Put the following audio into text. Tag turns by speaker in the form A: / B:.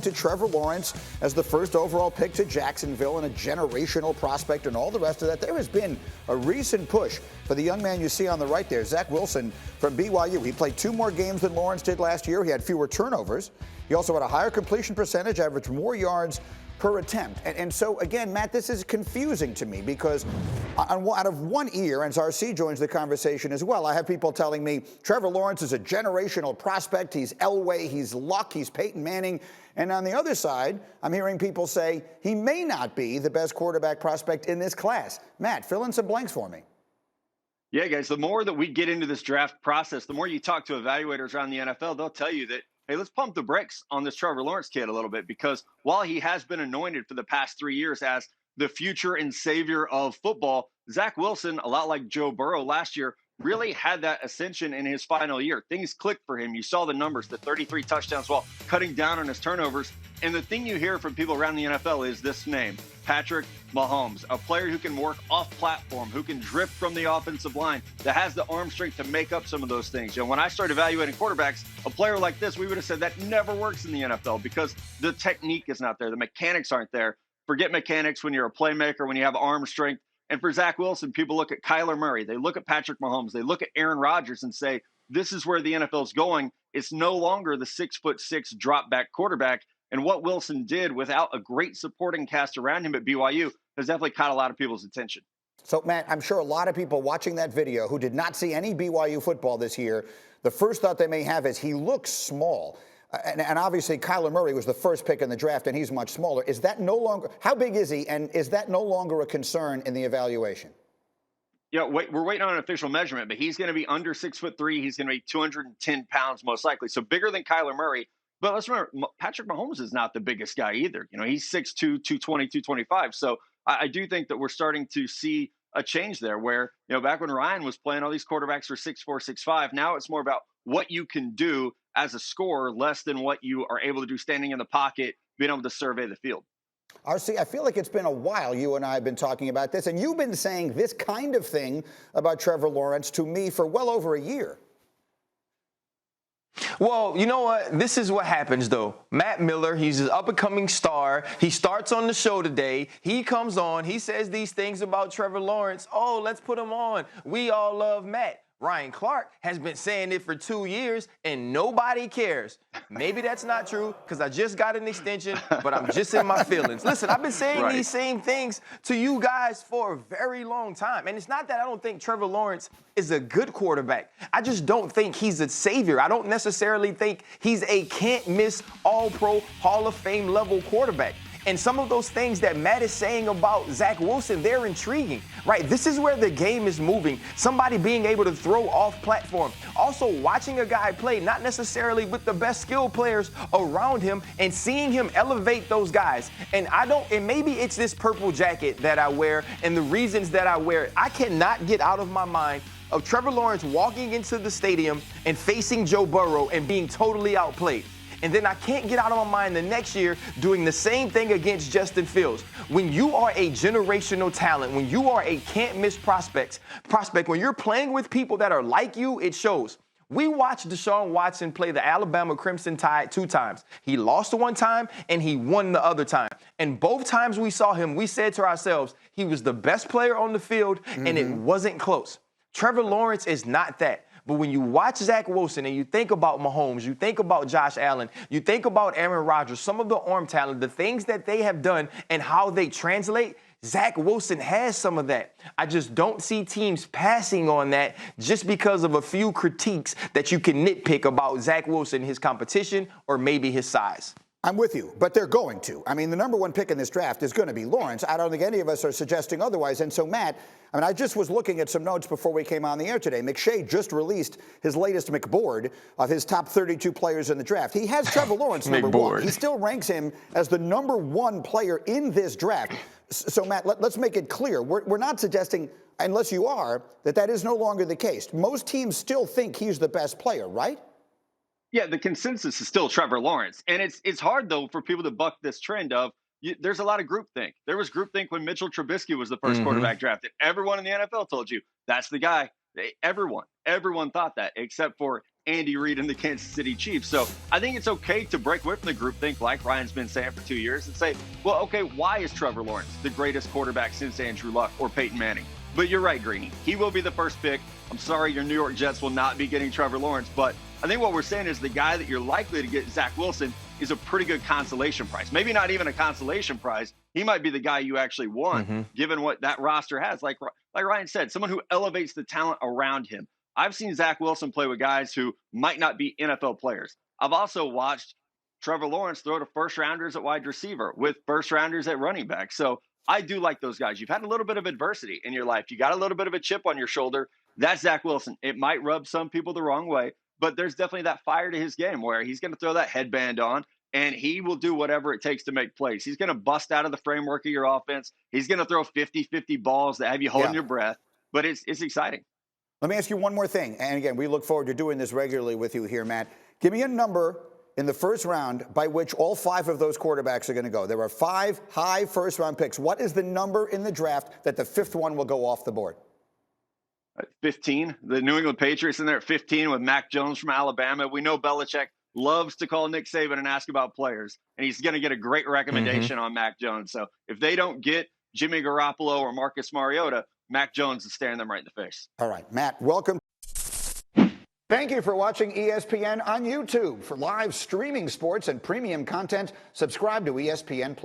A: to Trevor Lawrence as the first overall pick to Jacksonville and a generational prospect and all the rest of that. There has been a recent push for the young man you see on the right there, Zach Wilson from BYU. He played 2 more games than Lawrence did last year. He had fewer turnovers. He also had a higher completion percentage, averaged more yards per attempt. And so, again, Matt, this is confusing to me because out of one ear, and RC joins the conversation as well, I have people telling me Trevor Lawrence is a generational prospect. He's Elway, he's Luck, he's Peyton Manning. And on the other side, I'm hearing people say he may not be the best quarterback prospect in this class. Matt, fill in some blanks for me.
B: Yeah, guys, the more that we get into this draft process, the more you talk to evaluators around the NFL, they'll tell you that, hey, let's pump the brakes on this Trevor Lawrence kid a little bit, because while he has been anointed for the past 3 years as the future and savior of football, Zach Wilson, a lot like Joe Burrow last year, really had that ascension in his final year. Things clicked for him. You saw the numbers, the 33 touchdowns while cutting down on his turnovers. And the thing you hear from people around the NFL is this name, Patrick Mahomes, a player who can work off platform, who can drift from the offensive line, that has the arm strength to make up some of those things. You know, when I started evaluating quarterbacks, a player like this, we would have said that never works in the NFL because the technique is not there. The mechanics aren't there. Forget mechanics when you're a playmaker, when you have arm strength. And for Zach Wilson, people look at Kyler Murray, they look at Patrick Mahomes, they look at Aaron Rodgers and say, this is where the NFL is going. It's no longer the 6'6" drop back quarterback. And what Wilson did without a great supporting cast around him at BYU has definitely caught a lot of people's attention.
A: So, Matt, I'm sure a lot of people watching that video who did not see any BYU football this year, the first thought they may have is he looks small. And obviously, Kyler Murray was the first pick in the draft, and he's much smaller. Is that no longer – how big is he, and is that no longer a concern in the evaluation?
B: Yeah, we're waiting on an official measurement, but he's going to be under 6'3". He's going to be 210 pounds most likely, so bigger than Kyler Murray. But let's remember, Patrick Mahomes is not the biggest guy either. You know, he's 6'2", 220, 225. So I do think that we're starting to see a change there where, you know, back when Ryan was playing, all these quarterbacks were 6'4", 6'5". Now it's more about what you can do as a scorer, less than what you are able to do standing in the pocket, being able to survey the field.
A: RC, I feel like it's been a while you and I have been talking about this, and you've been saying this kind of thing about Trevor Lawrence to me for well over a year.
C: Well, you know what? This is what happens, though. Matt Miller, he's an up-and-coming star. He starts on the show today. He comes on. He says these things about Trevor Lawrence. Oh, let's put him on. We all love Matt. Ryan Clark has been saying it for 2 years, and nobody cares. Maybe that's not true because I just got an extension, but I'm just in my feelings. Listen, I've been saying these same things to you guys for a very long time. And it's not that I don't think Trevor Lawrence is a good quarterback. I just don't think he's a savior. I don't necessarily think he's a can't-miss all-pro Hall of Fame level quarterback. And some of those things that Matt is saying about Zach Wilson, they're intriguing, right? This is where the game is moving. Somebody being able to throw off platform. Also watching a guy play, not necessarily with the best skill players around him, and seeing him elevate those guys. And maybe it's this purple jacket that I wear and the reasons that I wear it. I cannot get out of my mind of Trevor Lawrence walking into the stadium and facing Joe Burrow and being totally outplayed. And then I can't get out of my mind the next year doing the same thing against Justin Fields. When you are a generational talent, when you are a can't-miss prospect, when you're playing with people that are like you, it shows. We watched Deshaun Watson play the Alabama Crimson Tide 2 times. He lost 1 time, and he won the other time. And both times we saw him, we said to ourselves, he was the best player on the field, and it wasn't close. Trevor Lawrence is not that. But when you watch Zach Wilson and you think about Mahomes, you think about Josh Allen, you think about Aaron Rodgers, some of the arm talent, the things that they have done and how they translate, Zach Wilson has some of that. I just don't see teams passing on that just because of a few critiques that you can nitpick about Zach Wilson, his competition, or maybe his size.
A: I'm with you, but they're going to. I mean, the number 1 pick in this draft is going to be Lawrence. I don't think any of us are suggesting otherwise. And so, Matt, I just was looking at some notes before we came on the air today. McShay just released his latest McBoard of his top 32 players in the draft. He has Trevor Lawrence number 1. He still ranks him as the number 1 player in this draft. So, Matt, let's make it clear. We're not suggesting, unless you are, that is no longer the case. Most teams still think he's the best player, right?
B: Yeah, the consensus is still Trevor Lawrence. And it's hard, though, for people to buck this trend of there's a lot of groupthink. There was groupthink when Mitchell Trubisky was the first quarterback drafted. Everyone in the NFL told you that's the guy. Everyone thought that except for Andy Reid and the Kansas City Chiefs. So I think it's okay to break away from the groupthink like Ryan's been saying for 2 years and say, well, okay, why is Trevor Lawrence the greatest quarterback since Andrew Luck or Peyton Manning? But you're right, Greeny. He will be the first pick. I'm sorry your New York Jets will not be getting Trevor Lawrence, but I think what we're saying is the guy that you're likely to get, Zach Wilson, is a pretty good consolation prize. Maybe not even a consolation prize. He might be the guy you actually want, given what that roster has. Like Ryan said, someone who elevates the talent around him. I've seen Zach Wilson play with guys who might not be NFL players. I've also watched Trevor Lawrence throw to first-rounders at wide receiver with first-rounders at running back. So I do like those guys. You've had a little bit of adversity in your life. You got a little bit of a chip on your shoulder. That's Zach Wilson. It might rub some people the wrong way, but there's definitely that fire to his game where he's going to throw that headband on and he will do whatever it takes to make plays. He's going to bust out of the framework of your offense. He's going to throw 50-50 balls that have you holding your breath, but it's exciting.
A: Let me ask you one more thing. And again, we look forward to doing this regularly with you here, Matt. Give me a number in the first round by which all 5 of those quarterbacks are going to go. There are 5 high first-round picks. What is the number in the draft that the 5th one will go off the board?
B: 15. The New England Patriots in there at 15 with Mac Jones from Alabama. We know Belichick loves to call Nick Saban and ask about players, and he's going to get a great recommendation on Mac Jones. So if they don't get Jimmy Garoppolo or Marcus Mariota, Mac Jones is staring them right in the face.
A: All right, Matt, welcome. Thank you for watching ESPN on YouTube. For live streaming sports and premium content, subscribe to ESPN+.